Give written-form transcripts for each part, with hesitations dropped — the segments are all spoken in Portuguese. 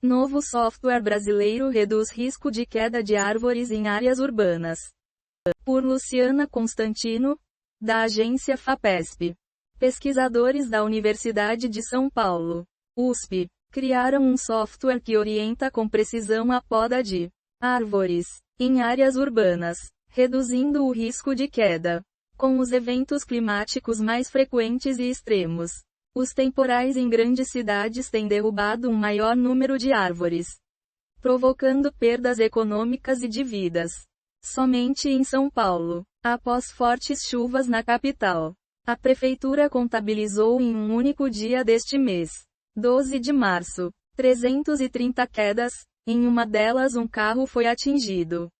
Novo software brasileiro reduz risco de queda de árvores em áreas urbanas. Por Luciana Constantino, da agência FAPESP. Pesquisadores da Universidade de São Paulo, USP, criaram um software que orienta com precisão a poda de árvores em áreas urbanas, reduzindo o risco de queda. Com os eventos climáticos mais frequentes e extremos, os temporais em grandes cidades têm derrubado um maior número de árvores, provocando perdas econômicas e de vidas. Somente em São Paulo, após fortes chuvas na capital, a prefeitura contabilizou em um único dia deste mês, 12 de março, 330 quedas. Em uma delas um carro foi atingido,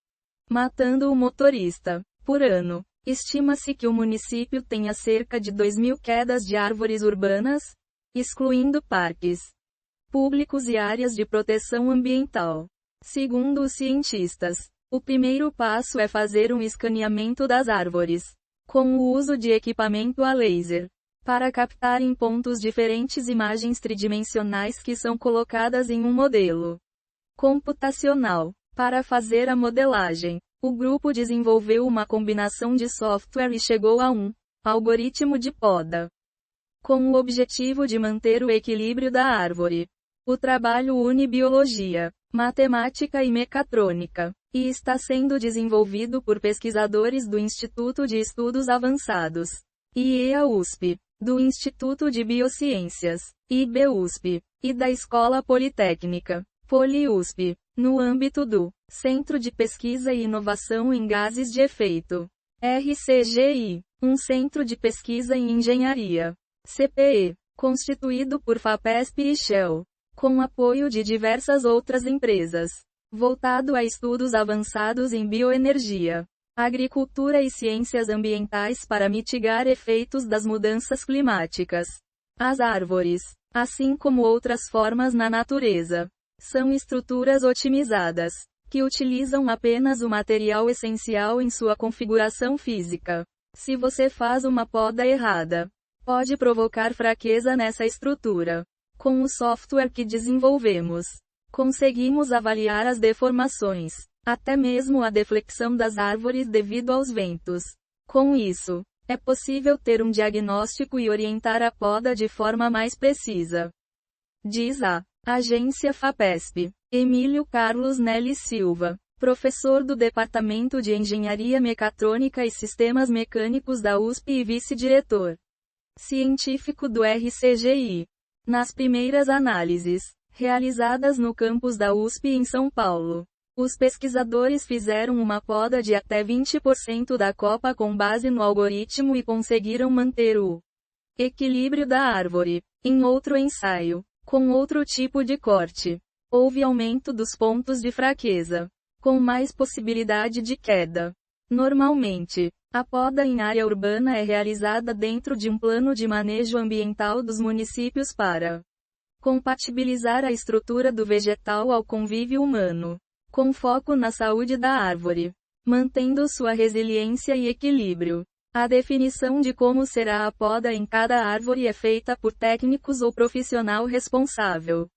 matando o motorista. Por ano, estima-se que o município tenha cerca de 2.000 quedas de árvores urbanas, excluindo parques públicos e áreas de proteção ambiental. Segundo os cientistas, o primeiro passo é fazer um escaneamento das árvores, com o uso de equipamento a laser, para captar em pontos diferentes imagens tridimensionais que são colocadas em um modelo computacional. Para fazer a modelagem, o grupo desenvolveu uma combinação de software e chegou a um algoritmo de poda, com o objetivo de manter o equilíbrio da árvore. O trabalho une biologia, matemática e mecatrônica, e está sendo desenvolvido por pesquisadores do Instituto de Estudos Avançados, IEA-USP, do Instituto de Biociências, IB-USP, e da Escola Politécnica, PoliUSP, no âmbito do Centro de Pesquisa e Inovação em Gases de Efeito, RCGI, um centro de pesquisa em engenharia, CPE, constituído por FAPESP e Shell, com apoio de diversas outras empresas, voltado a estudos avançados em bioenergia, agricultura e ciências ambientais para mitigar efeitos das mudanças climáticas. As árvores, assim como outras formas na natureza, são estruturas otimizadas, que utilizam apenas o material essencial em sua configuração física. Se você faz uma poda errada, pode provocar fraqueza nessa estrutura. Com o software que desenvolvemos, conseguimos avaliar as deformações, até mesmo a deflexão das árvores devido aos ventos. Com isso, é possível ter um diagnóstico e orientar a poda de forma mais precisa. Diz a agência FAPESP. Emílio Carlos Nelly Silva, professor do Departamento de Engenharia Mecatrônica e Sistemas Mecânicos da USP e vice-diretor científico do RCGI. Nas primeiras análises, realizadas no campus da USP em São Paulo, os pesquisadores fizeram uma poda de até 20% da copa com base no algoritmo e conseguiram manter o equilíbrio da árvore. Em outro ensaio, com outro tipo de corte, houve aumento dos pontos de fraqueza, com mais possibilidade de queda. Normalmente, a poda em área urbana é realizada dentro de um plano de manejo ambiental dos municípios para compatibilizar a estrutura do vegetal ao convívio humano, com foco na saúde da árvore, mantendo sua resiliência e equilíbrio. A definição de como será a poda em cada árvore é feita por técnicos ou profissional responsável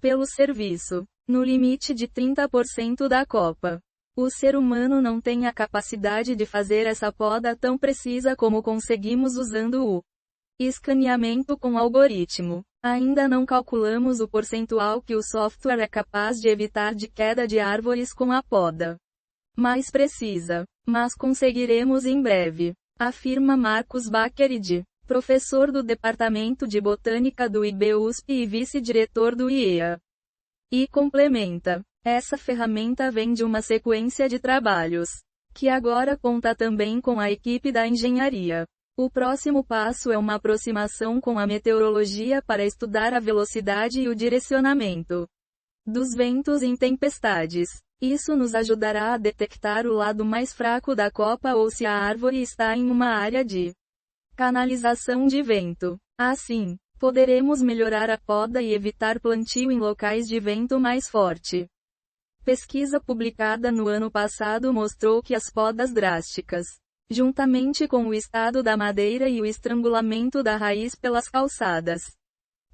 pelo serviço, no limite de 30% da copa. O ser humano não tem a capacidade de fazer essa poda tão precisa como conseguimos usando o escaneamento com algoritmo. Ainda não calculamos o percentual que o software é capaz de evitar de queda de árvores com a poda mais precisa, mas conseguiremos em breve, afirma Marcos Baquerid, professor do Departamento de Botânica do IB-USP e vice-diretor do IEA. E complementa: essa ferramenta vem de uma sequência de trabalhos, que agora conta também com a equipe da engenharia. O próximo passo é uma aproximação com a meteorologia para estudar a velocidade e o direcionamento dos ventos em tempestades. Isso nos ajudará a detectar o lado mais fraco da copa ou se a árvore está em uma área de canalização de vento. Assim, poderemos melhorar a poda e evitar plantio em locais de vento mais forte. Pesquisa publicada no ano passado mostrou que as podas drásticas, juntamente com o estado da madeira e o estrangulamento da raiz pelas calçadas,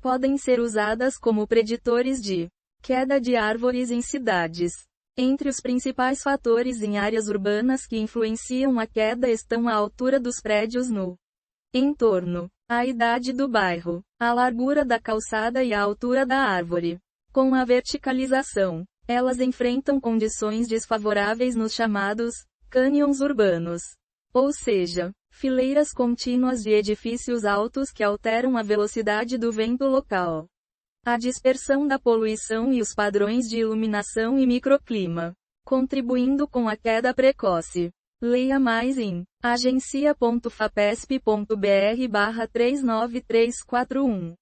podem ser usadas como preditores de Queda de árvores em cidades. Entre os principais fatores em áreas urbanas que influenciam a queda estão a altura dos prédios no entorno, a idade do bairro, a largura da calçada e a altura da árvore. Com a verticalização, elas enfrentam condições desfavoráveis nos chamados cânions urbanos, ou seja, fileiras contínuas de edifícios altos que alteram a velocidade do vento local, a dispersão da poluição e os padrões de iluminação e microclima, contribuindo com a queda precoce. Leia mais em agencia.fapesp.br/39341.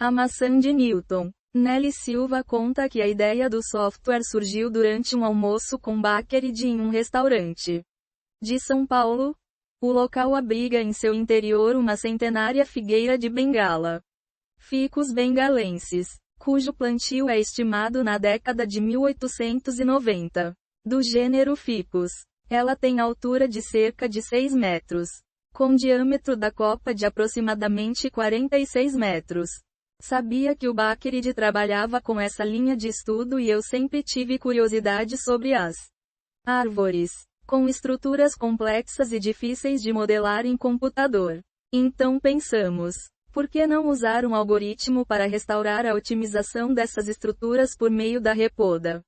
A maçã de Newton. Nelly Silva conta que a ideia do software surgiu durante um almoço com Bakery em um restaurante de São Paulo. O local abriga em seu interior uma centenária figueira de Bengala, Ficus bengalensis, cujo plantio é estimado na década de 1890, do gênero Ficus. Ela tem altura de cerca de 6 metros, com diâmetro da copa de aproximadamente 46 metros. Sabia que o Bakery trabalhava com essa linha de estudo e eu sempre tive curiosidade sobre as árvores, com estruturas complexas e difíceis de modelar em computador. Então pensamos, por que não usar um algoritmo para restaurar a otimização dessas estruturas por meio da repoda?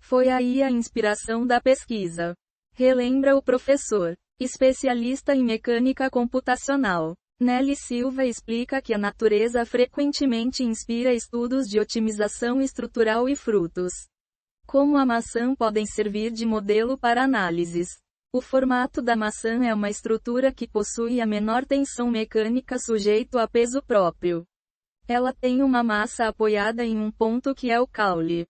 Foi aí a inspiração da pesquisa. Relembra o professor, especialista em mecânica computacional. Nelly Silva explica que a natureza frequentemente inspira estudos de otimização estrutural e frutos, como a maçã, podem servir de modelo para análises. O formato da maçã é uma estrutura que possui a menor tensão mecânica sujeito a peso próprio. Ela tem uma massa apoiada em um ponto que é o caule.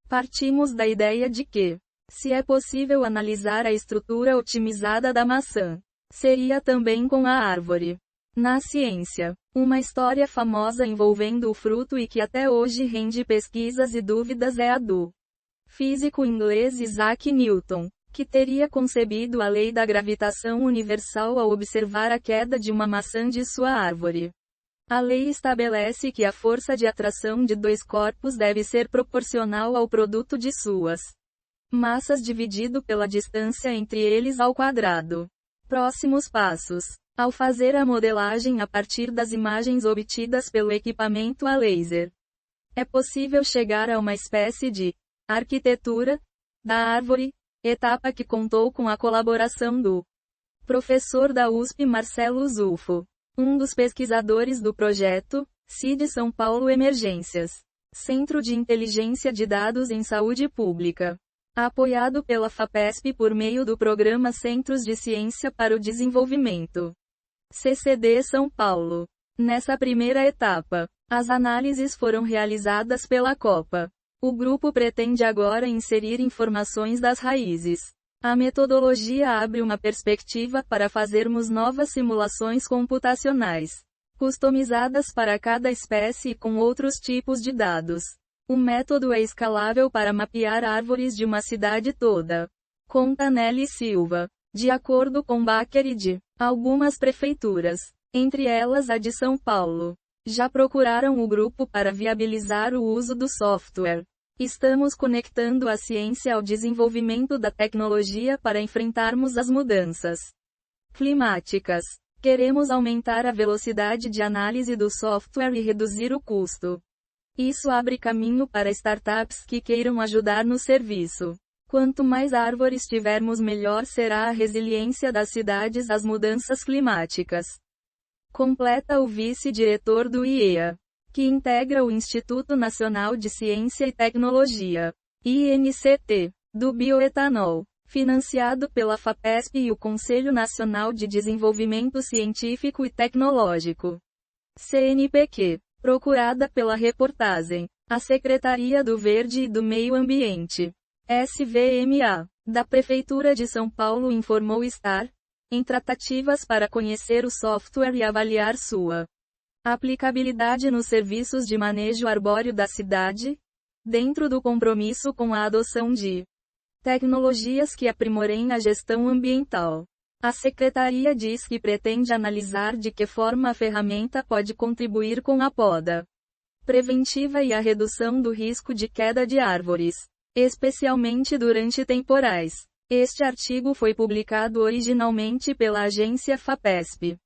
Partimos da ideia de que, se é possível analisar a estrutura otimizada da maçã, seria também com a árvore. Na ciência, uma história famosa envolvendo o fruto e que até hoje rende pesquisas e dúvidas é a do físico inglês Isaac Newton, que teria concebido a lei da gravitação universal ao observar a queda de uma maçã de sua árvore. A lei estabelece que a força de atração de dois corpos deve ser proporcional ao produto de suas massas dividido pela distância entre eles ao quadrado. Próximos passos. Ao fazer a modelagem a partir das imagens obtidas pelo equipamento a laser, é possível chegar a uma espécie de arquitetura da árvore, etapa que contou com a colaboração do professor da USP Marcelo Zufo, um dos pesquisadores do projeto CID São Paulo Emergências, Centro de Inteligência de Dados em Saúde Pública, apoiado pela FAPESP por meio do programa Centros de Ciência para o Desenvolvimento, CCD São Paulo. Nessa primeira etapa, as análises foram realizadas pela Copa. O grupo pretende agora inserir informações das raízes. A metodologia abre uma perspectiva para fazermos novas simulações computacionais, customizadas para cada espécie e com outros tipos de dados. O método é escalável para mapear árvores de uma cidade toda. Conta Nelly Silva. De acordo com Bakery, algumas prefeituras, entre elas a de São Paulo, já procuraram o grupo para viabilizar o uso do software. Estamos conectando a ciência ao desenvolvimento da tecnologia para enfrentarmos as mudanças climáticas. Queremos aumentar a velocidade de análise do software e reduzir o custo. Isso abre caminho para startups que queiram ajudar no serviço. Quanto mais árvores tivermos, melhor será a resiliência das cidades às mudanças climáticas. Completa o vice-diretor do IEA, que integra o Instituto Nacional de Ciência e Tecnologia, INCT, do bioetanol, financiado pela FAPESP e o Conselho Nacional de Desenvolvimento Científico e Tecnológico, CNPq, procurada pela reportagem, a Secretaria do Verde e do Meio Ambiente, SVMA, da Prefeitura de São Paulo informou estar em tratativas para conhecer o software e avaliar sua aplicabilidade nos serviços de manejo arbóreo da cidade, dentro do compromisso com a adoção de tecnologias que aprimorem a gestão ambiental. A Secretaria diz que pretende analisar de que forma a ferramenta pode contribuir com a poda preventiva e a redução do risco de queda de árvores, especialmente durante temporais. Este artigo foi publicado originalmente pela agência FAPESP.